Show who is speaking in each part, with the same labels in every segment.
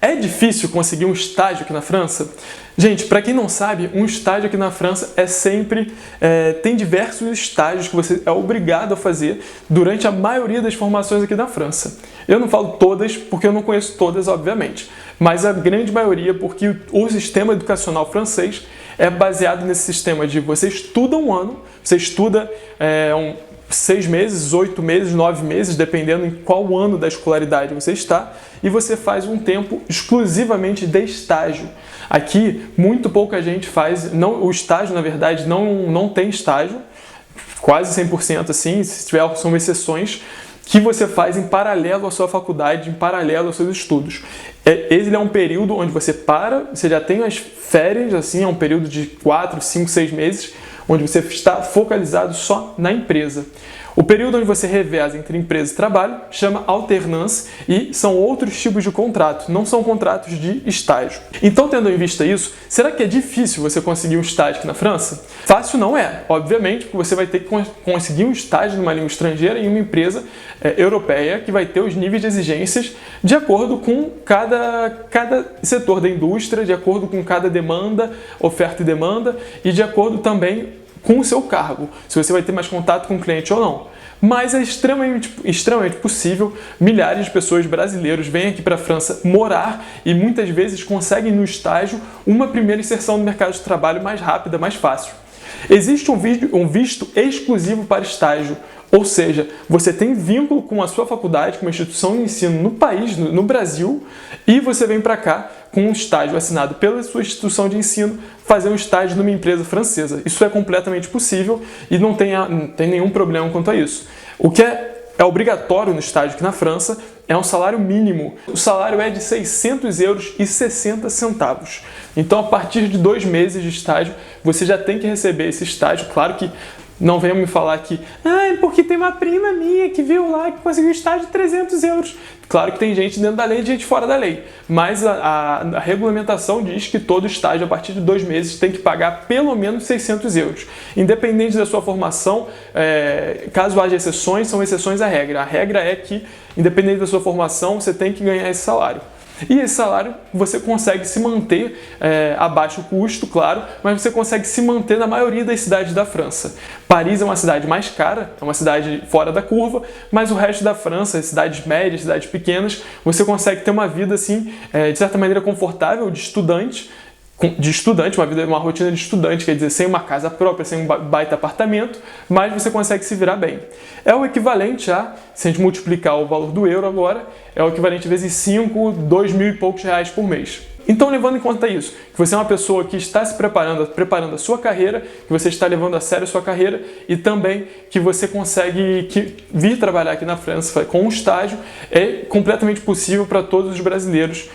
Speaker 1: É difícil conseguir um estágio aqui na França? Gente, para quem não sabe, um estágio aqui na França tem diversos estágios que você é obrigado a fazer durante a maioria das formações aqui na França. Eu não falo todas, porque eu não conheço todas, obviamente, mas a grande maioria, porque o sistema educacional francês é baseado nesse sistema de você estuda um ano, você estuda 6 meses, 8 meses, 9 meses, dependendo em qual ano da escolaridade você está, e você faz um tempo exclusivamente de estágio. Aqui, muito pouca gente faz, o estágio, na verdade, não tem estágio, quase 100% assim, se tiver, são exceções, que você faz em paralelo à sua faculdade, em paralelo aos seus estudos. Esse é um período onde você você já tem as férias, assim, é um período de 4, 5, 6 meses, onde você está focalizado só na empresa. O período onde você reveza entre empresa e trabalho chama alternance e são outros tipos de contrato, não são contratos de estágio. Então, tendo em vista isso, será que é difícil você conseguir um estágio aqui na França? Fácil não é, obviamente, porque você vai ter que conseguir um estágio numa língua estrangeira em uma empresa europeia que vai ter os níveis de exigências de acordo com cada setor da indústria, de acordo com cada demanda, oferta e demanda e de acordo também com o seu cargo, se você vai ter mais contato com o cliente ou não. Mas é extremamente possível. Milhares de pessoas brasileiros vêm aqui para a França morar e muitas vezes conseguem no estágio uma primeira inserção no mercado de trabalho mais rápida, mais fácil. Existe um visto exclusivo para estágio, ou seja, você tem vínculo com a sua faculdade, com uma instituição de ensino no país, no Brasil, e você vem para cá com um estágio assinado pela sua instituição de ensino, fazer um estágio numa empresa francesa. Isso é completamente possível e não tem nenhum problema quanto a isso. O que é obrigatório no estágio aqui na França é um salário mínimo. O salário é de 600 euros e 60 centavos. Então, a partir de 2 meses de estágio, você já tem que receber esse estágio. Claro que não venham me falar que porque tem uma prima minha que viu lá que conseguiu estágio de 300 euros. Claro que tem gente dentro da lei e gente fora da lei, mas a regulamentação diz que todo estágio, a partir de 2 meses, tem que pagar pelo menos 600 euros. Independente da sua formação, caso haja exceções, são exceções à regra. A regra é que, independente da sua formação, você tem que ganhar esse salário. E esse salário você consegue se manter a baixo custo, claro, mas você consegue se manter na maioria das cidades da França. Paris é uma cidade mais cara, é uma cidade fora da curva, mas o resto da França, cidades médias, cidades pequenas, você consegue ter uma vida assim, de certa maneira confortável, de estudante, uma rotina de estudante, quer dizer, sem uma casa própria, sem um baita apartamento, mas você consegue se virar bem. É o equivalente se a gente multiplicar o valor do euro agora, é o equivalente vezes 5, 2 mil e poucos reais por mês. Então, levando em conta isso, que você é uma pessoa que está se preparando a sua carreira, que você está levando a sério a sua carreira e também que você consegue vir trabalhar aqui na França com um estágio, é completamente possível para todos os brasileiros,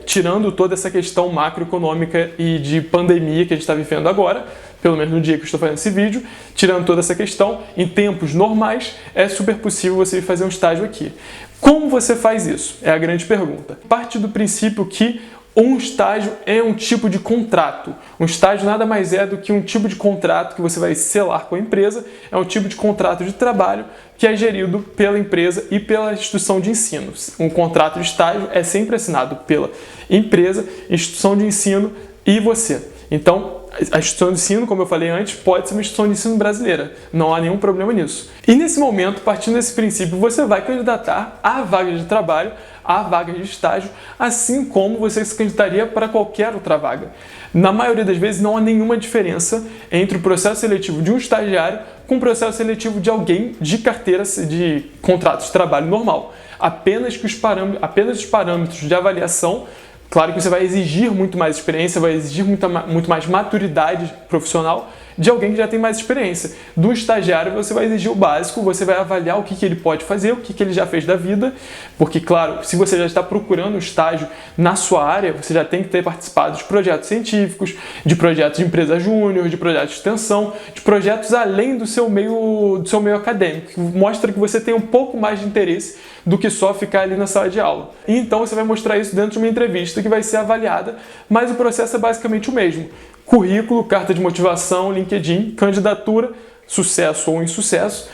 Speaker 1: tirando toda essa questão macroeconômica e de pandemia que a gente está vivendo agora, pelo menos no dia que eu estou fazendo esse vídeo, tirando toda essa questão, em tempos normais, é super possível você fazer um estágio aqui. Como você faz isso? É a grande pergunta. Parte do princípio que um estágio é um tipo de contrato. Um estágio nada mais é do que um tipo de contrato que você vai selar com a empresa, é um tipo de contrato de trabalho que é gerido pela empresa e pela instituição de ensino. Um contrato de estágio é sempre assinado pela empresa, instituição de ensino e você. Então, a instituição de ensino, como eu falei antes, pode ser uma instituição de ensino brasileira. Não há nenhum problema nisso. E nesse momento, partindo desse princípio, você vai candidatar a vaga de trabalho, a vaga de estágio, assim como você se candidataria para qualquer outra vaga. Na maioria das vezes, não há nenhuma diferença entre o processo seletivo de um estagiário com o processo seletivo de alguém de carteira de contrato de trabalho normal. Apenas os parâmetros de avaliação. Claro que você vai exigir muito mais experiência, vai exigir muito mais maturidade profissional de alguém que já tem mais experiência. Do estagiário você vai exigir o básico, você vai avaliar o que ele pode fazer, o que ele já fez da vida, porque, claro, se você já está procurando um estágio na sua área, você já tem que ter participado de projetos científicos, de projetos de empresa júnior, de projetos de extensão, de projetos além do seu meio acadêmico, que mostra que você tem um pouco mais de interesse do que só ficar ali na sala de aula. E então você vai mostrar isso dentro de uma entrevista que vai ser avaliada, mas o processo é basicamente o mesmo. Currículo, carta de motivação, LinkedIn, candidatura, sucesso ou insucesso,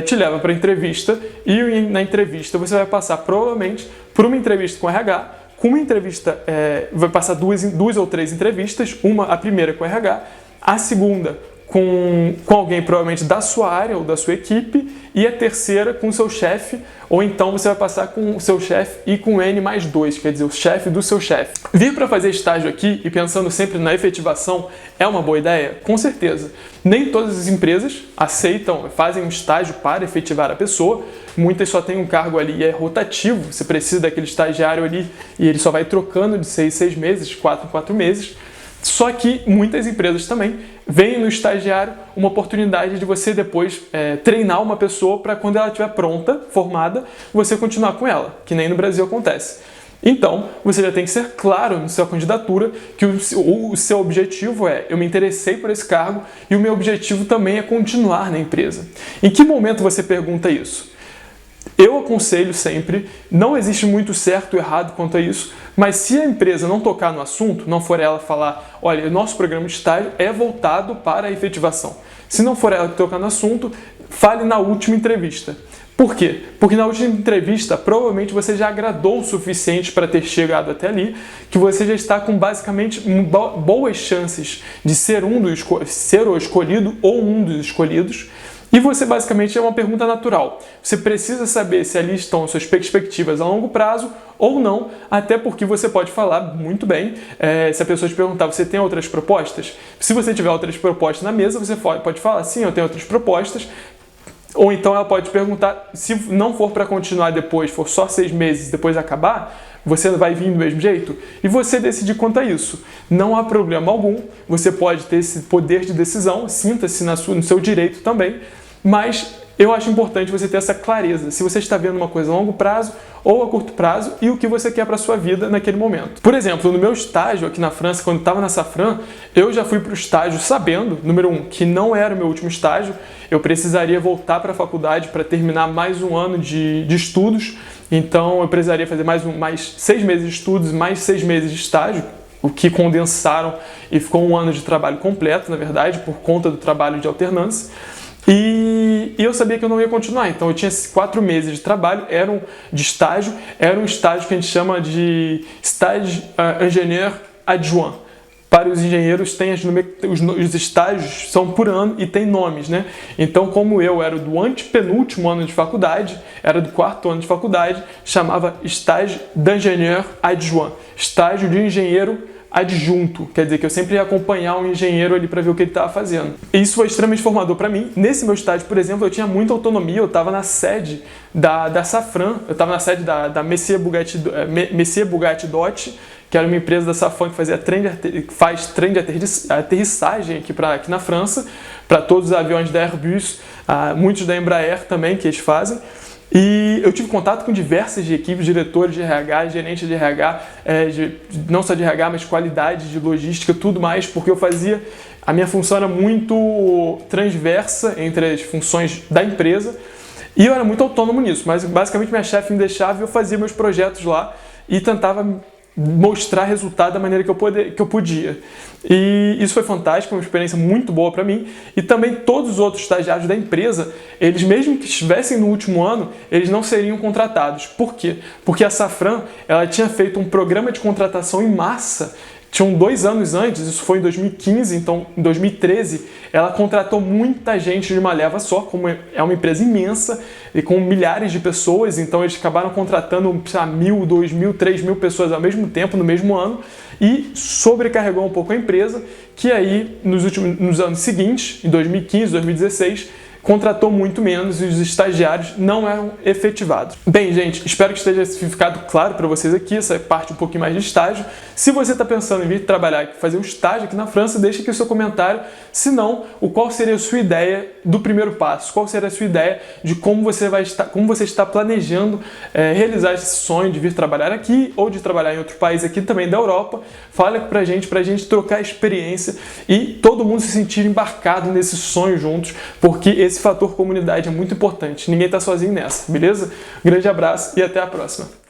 Speaker 1: te leva para a entrevista e na entrevista você vai passar provavelmente por uma entrevista com RH, com uma entrevista, vai passar duas ou três entrevistas, a primeira com o RH, a segunda com alguém provavelmente da sua área ou da sua equipe, e a terceira com o seu chefe, ou então você vai passar com o seu chefe e com N+2, quer dizer, o chefe do seu chefe. Vir para fazer estágio aqui e pensando sempre na efetivação é uma boa ideia? Com certeza. Nem todas as empresas fazem um estágio para efetivar a pessoa, muitas só têm um cargo ali e é rotativo, você precisa daquele estagiário ali e ele só vai trocando de 6 em 6 meses, 4 em 4 meses. Só que muitas empresas também veem no estagiário uma oportunidade de você depois treinar uma pessoa para quando ela estiver pronta, formada, você continuar com ela, que nem no Brasil acontece. Então, você já tem que ser claro na sua candidatura que o seu objetivo eu me interessei por esse cargo e o meu objetivo também é continuar na empresa. Em que momento você pergunta isso? Eu aconselho sempre, não existe muito certo ou errado quanto a isso, mas se a empresa não tocar no assunto, não for ela falar, olha, o nosso programa de estágio é voltado para a efetivação. Se não for ela que tocar no assunto, fale na última entrevista. Por quê? Porque na última entrevista, provavelmente você já agradou o suficiente para ter chegado até ali, que você já está com basicamente boas chances de ser o escolhido ou um dos escolhidos. E você basicamente é uma pergunta natural. Você precisa saber se ali estão suas perspectivas a longo prazo ou não, até porque você pode falar muito bem. Se a pessoa te perguntar, você tem outras propostas? Se você tiver outras propostas na mesa, você pode falar, sim, eu tenho outras propostas. Ou então ela pode perguntar, se não for para continuar depois, for só 6 meses depois acabar, você vai vir do mesmo jeito? E você decidir quanto a isso. Não há problema algum, você pode ter esse poder de decisão, sinta-se no seu direito também, mas eu acho importante você ter essa clareza, se você está vendo uma coisa a longo prazo ou a curto prazo e o que você quer para a sua vida naquele momento. Por exemplo, no meu estágio aqui na França, quando estava na Safran, eu já fui para o estágio sabendo, número 1, que não era o meu último estágio, eu precisaria voltar para a faculdade para terminar mais um ano de estudos, então eu precisaria fazer mais 6 meses de estudos, mais 6 meses de estágio, o que condensaram e ficou um ano de trabalho completo, na verdade, por conta do trabalho de alternância. E eu sabia que eu não ia continuar, então eu tinha 4 meses de trabalho, era um estágio que a gente chama de stage ingénieur adjoint. Para os engenheiros, os estágios são por ano e tem nomes, né? Então, como eu era do antepenúltimo ano de faculdade, era do 4º ano de faculdade, chamava stage d'ingénieur adjoint, estágio de engenheiro adjunto, quer dizer que eu sempre ia acompanhar um engenheiro ali para ver o que ele estava fazendo. E isso foi extremamente formador para mim. Nesse meu estágio, por exemplo, eu tinha muita autonomia, eu estava na sede da Safran, eu estava na sede da Messier Bugatti Dodge, que era uma empresa da Safran que faz trem de aterrissagem aqui na França, para todos os aviões da Airbus, muitos da Embraer também que eles fazem. E eu tive contato com diversas equipes, diretores de RH, gerentes de RH, não só de RH, mas qualidade, de logística, tudo mais, porque a minha função era muito transversa entre as funções da empresa e eu era muito autônomo nisso, mas basicamente minha chefe me deixava e eu fazia meus projetos lá e tentava mostrar resultado da maneira que eu podia. E isso foi fantástico, uma experiência muito boa para mim. E também todos os outros estagiários da empresa, eles mesmo que estivessem no último ano, eles não seriam contratados. Por quê? Porque a Safran, ela tinha feito um programa de contratação em massa. Tinham 2 anos antes, isso foi em 2015, então em 2013, ela contratou muita gente de uma leva só, como é uma empresa imensa e com milhares de pessoas, então eles acabaram contratando 1.000, 2.000, 3.000 pessoas ao mesmo tempo, no mesmo ano, e sobrecarregou um pouco a empresa, que aí nos anos seguintes, em 2015, 2016, contratou muito menos e os estagiários não eram efetivados. Bem, gente, espero que esteja ficado claro para vocês aqui, essa parte um pouquinho mais de estágio. Se você está pensando em vir trabalhar, fazer um estágio aqui na França, deixe aqui o seu comentário. Se não, qual seria a sua ideia do primeiro passo? Qual seria a sua ideia de como você está planejando realizar esse sonho de vir trabalhar aqui ou de trabalhar em outro país aqui também da Europa? Fala aqui pra gente trocar experiência e todo mundo se sentir embarcado nesse sonho juntos, porque esse fator comunidade é muito importante. Ninguém está sozinho nessa, beleza? Grande abraço e até a próxima.